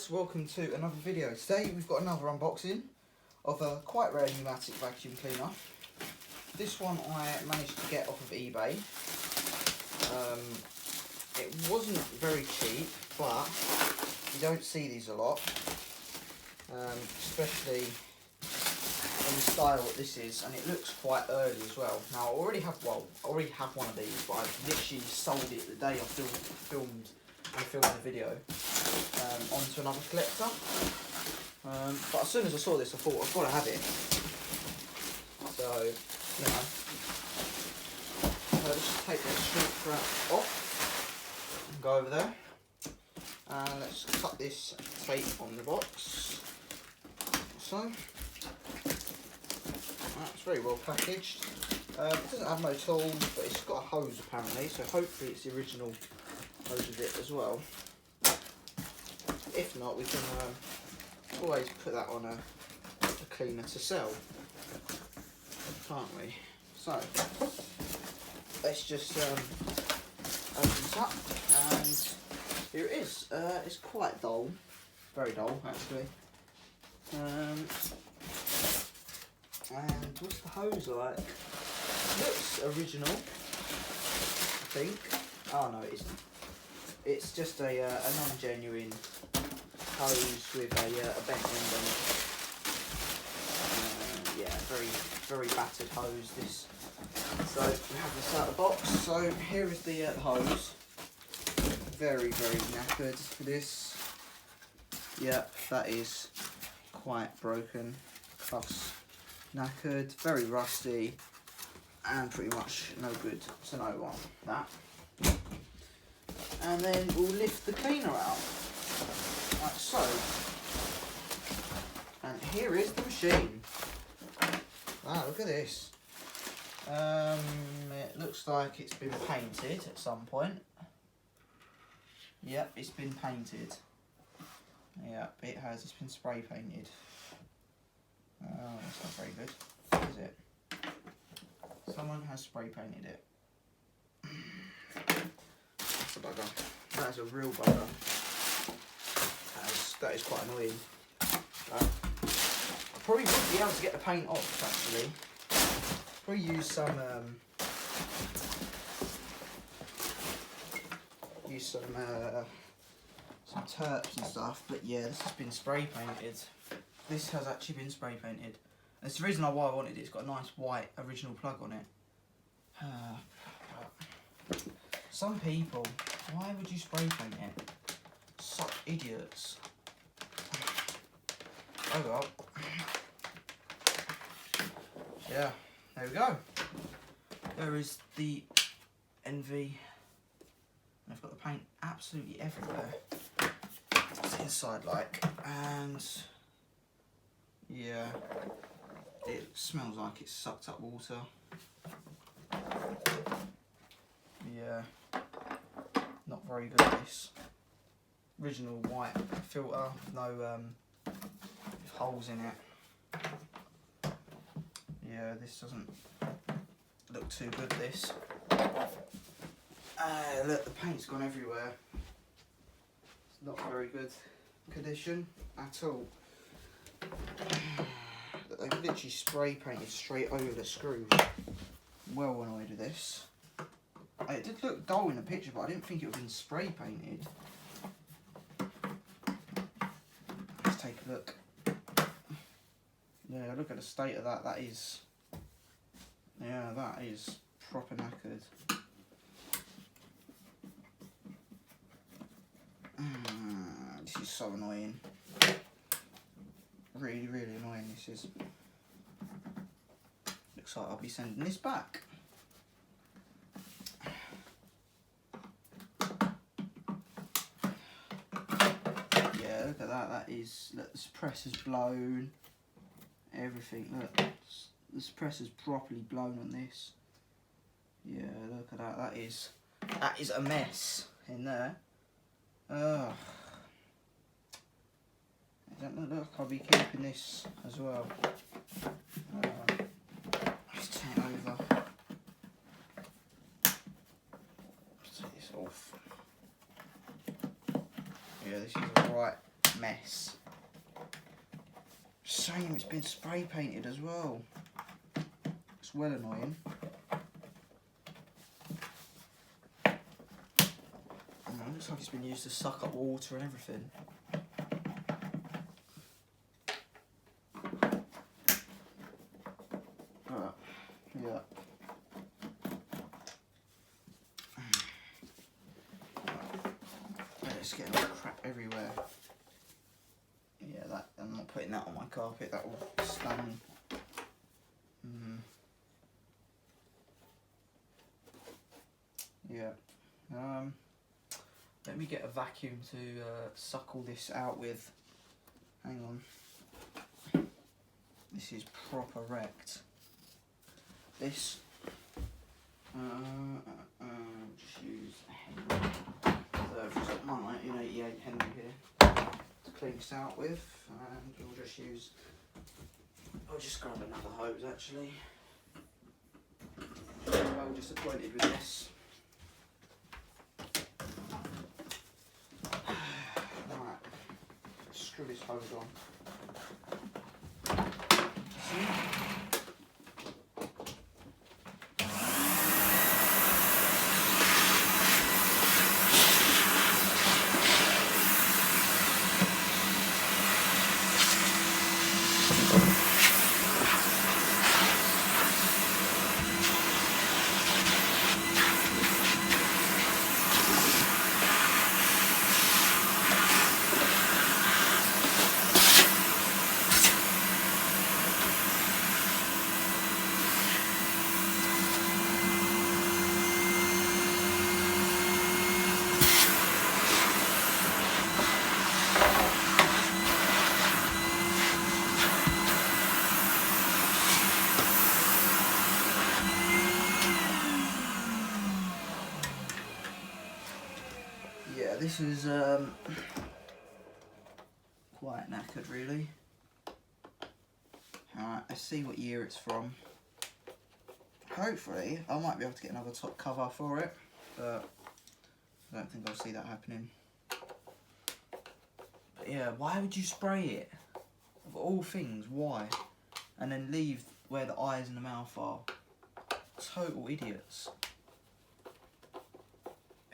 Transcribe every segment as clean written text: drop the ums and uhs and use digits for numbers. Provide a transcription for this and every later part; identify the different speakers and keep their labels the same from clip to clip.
Speaker 1: guys, welcome to another video. Today we've got another unboxing of a quite rare Numatic vacuum cleaner. This one I managed to get off of eBay. It wasn't very cheap, but you don't see these a lot, especially in the style that this is, and it looks quite early as well. Now I already have one of these, but I literally sold it the day I filmed the video onto another collector. But as soon as I saw this, I thought I've got to have it. So, you know, let's just take this shrink wrap off and go over there. And let's cut this tape on the box. So, that's very well packaged. It doesn't have no tools, but it's got a hose apparently, so hopefully it's the original hose of it as well. If not, we can always put that on a cleaner to sell, can't we? So let's just open it up, and here it is. It's quite dull, very dull actually. And what's the hose like? It looks original, I think. Oh no, it isn't. It's just a non-genuine hose with a bent end on it. Yeah, very battered hose this. So we have this out of the box. So here is the hose. Very knackered for this. Yeah, that is quite broken. Cuffs knackered, very rusty, and pretty much no good to no one. That. And then we'll lift the cleaner out, like so. And here is the machine. Wow, look at this. It looks like it's been painted at some point. Yep, it's been painted. Yep, it has. It's been spray painted. Oh, that's not very good, is it? Someone has spray painted it. That's a bugger. That is a real bugger. That is quite annoying. I probably wouldn't be able to get the paint off actually. Probably use some terps and stuff. But yeah, this has been spray painted. This has actually been spray painted. That's the reason why I wanted it. It's got a nice white original plug on it. Some people, why would you spray paint it? Such idiots. Oh well. Yeah, there we go. There is the NV. I've got the paint absolutely everywhere. What's the inside like? And yeah, it smells like it's sucked up water. Yeah, not very good this. Original white filter, no holes in it. Yeah, this doesn't look too good, this. Look, the paint's gone everywhere. It's not very good condition at all. They've literally spray painted straight over the screws. I'm well annoyed with this. It did look dull in the picture, but I didn't think it would have been spray painted. Let's take a look. Yeah, look at the state of that. That is, yeah, that is proper knackered. This is so annoying. Really annoying this is. Looks like I'll be sending this back. Yeah, look at that. That is, look, the suppressor's blown. Everything, look, the suppressor's properly blown on this. Yeah, look at that. That is a mess in there. Ugh. It doesn't look like I'll be keeping this as well. Let's turn it over. Let's take this off. Yeah, this is a right mess. Shame it's been spray painted as well. It's well annoying. Looks like it's been used to suck up water and everything. Yeah. It's getting all crap everywhere. Yeah, that I'm not putting that on my carpet. That will stun. Yeah. Let me get a vacuum to suck all this out with. Hang on. This is proper wrecked. This. Just use a Henry. So I've just got my 1988 Henry here to clean this out with, and we'll just use. I'll just grab another hose actually. I'm well disappointed with this. Right, screw this hose on. See? Yeah, this is quite knackered really. Alright, let's see what year it's from. Hopefully I might be able to get another top cover for it, but I don't think I'll see that happening. But yeah, why would you spray it? Of all things, why? And then leave where the eyes and the mouth are. Total idiots.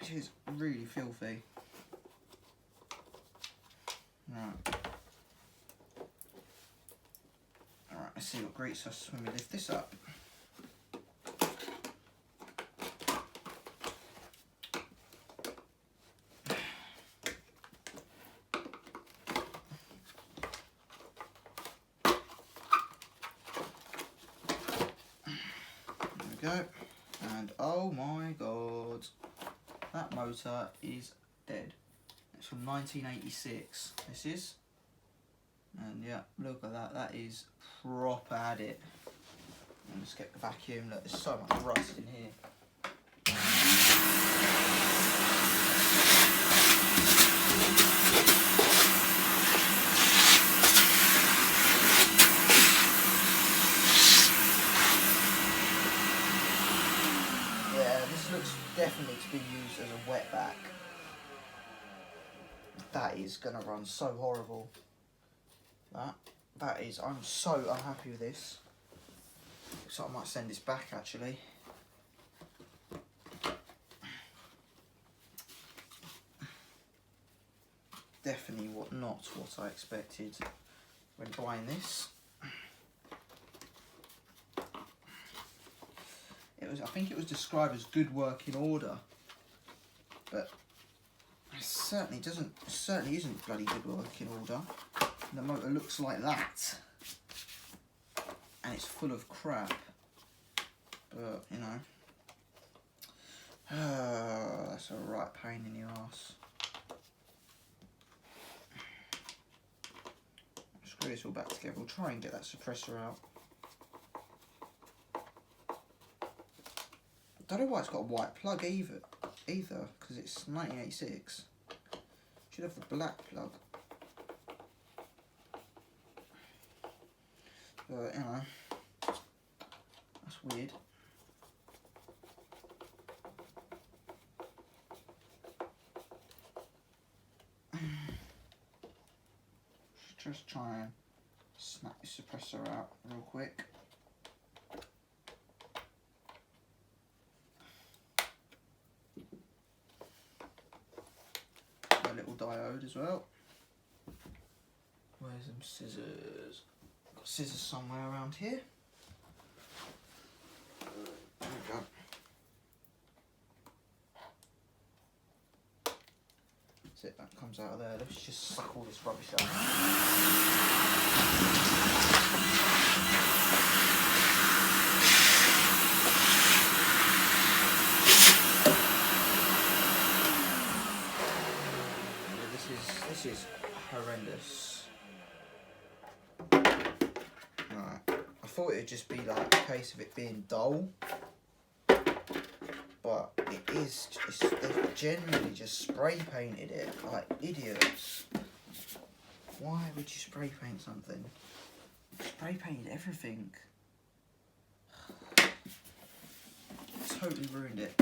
Speaker 1: It is really filthy. Right. Alright, let's see what greets us when we lift this up. There we go. And oh my god, that motor is dead. It's from 1986, this is. And yeah, look at that, that is proper at it. Let's get the vacuum, look, there's so much rust in here. Yeah, this looks definitely to be used as a wetback. That is gonna run so horrible. That is, I'm so unhappy with this. So I might send this back actually. Definitely not what I expected when buying this. I think it was described as good working order, but it certainly isn't bloody good working order. The motor looks like that, and it's full of crap. But you know, that's a right pain in the arse. Screw this all back together. We'll try and get that suppressor out. I don't know why it's got a white plug either, because it's 1986. Should have the black plug. But you know, that's weird. just try and snap the suppressor out real quick. A little diode as well. Where's them scissors? Got scissors somewhere around here. There we go. That's it, that comes out of there. Let's just suck all this rubbish out. This is horrendous. Right. I thought it'd just be like a case of it being dull, but it is. They've genuinely just spray painted it like idiots. Why would you spray paint something? Spray painted everything. Totally ruined it.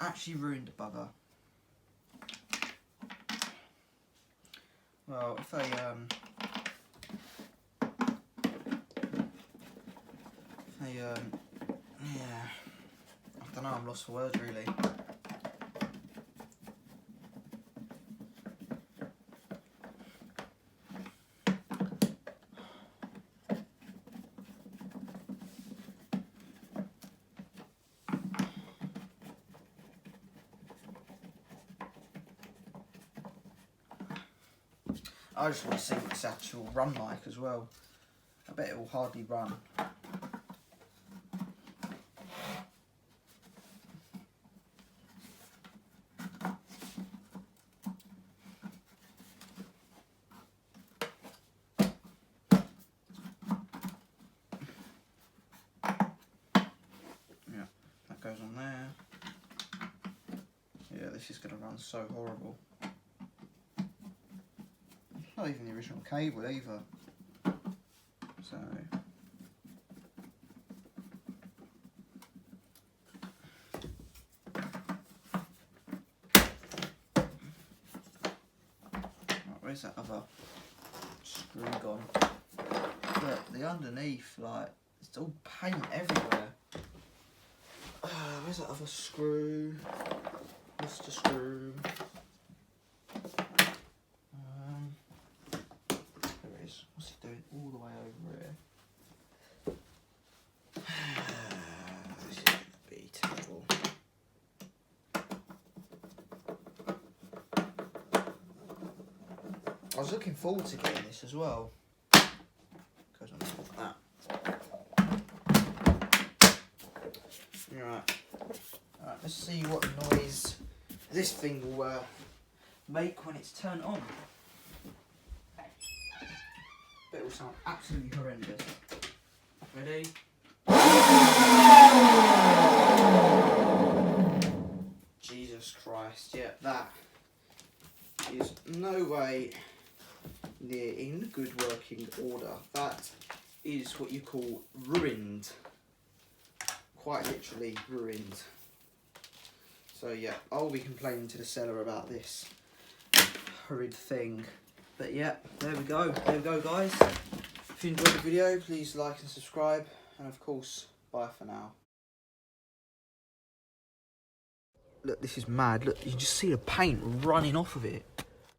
Speaker 1: Actually ruined the bugger. Well, if they yeah, I don't know, I'm lost for words really. I just want to see its actual run like as well. I bet it will hardly run. Yeah, that goes on there. Yeah, this is going to run so horrible. Not even the original cable either. So right, where's that other screw gone? Look, the underneath, like, it's all paint everywhere. Where's that other screw? Mr. Screw. What's he doing all the way over here? This is going to be terrible. I was looking forward to getting this as well. Goes on like that. Right. Alright, let's see what noise this thing will make when it's turned on. It will sound absolutely horrendous. Ready? Jesus Christ, yeah, that is no way near in good working order. That is what you call ruined. Quite literally ruined. So yeah, I'll be complaining to the seller about this horrid thing. But yeah, there we go guys. If you enjoyed the video, please like and subscribe, and of course, bye for now. Look, this is mad. Look, you just see the paint running off of it.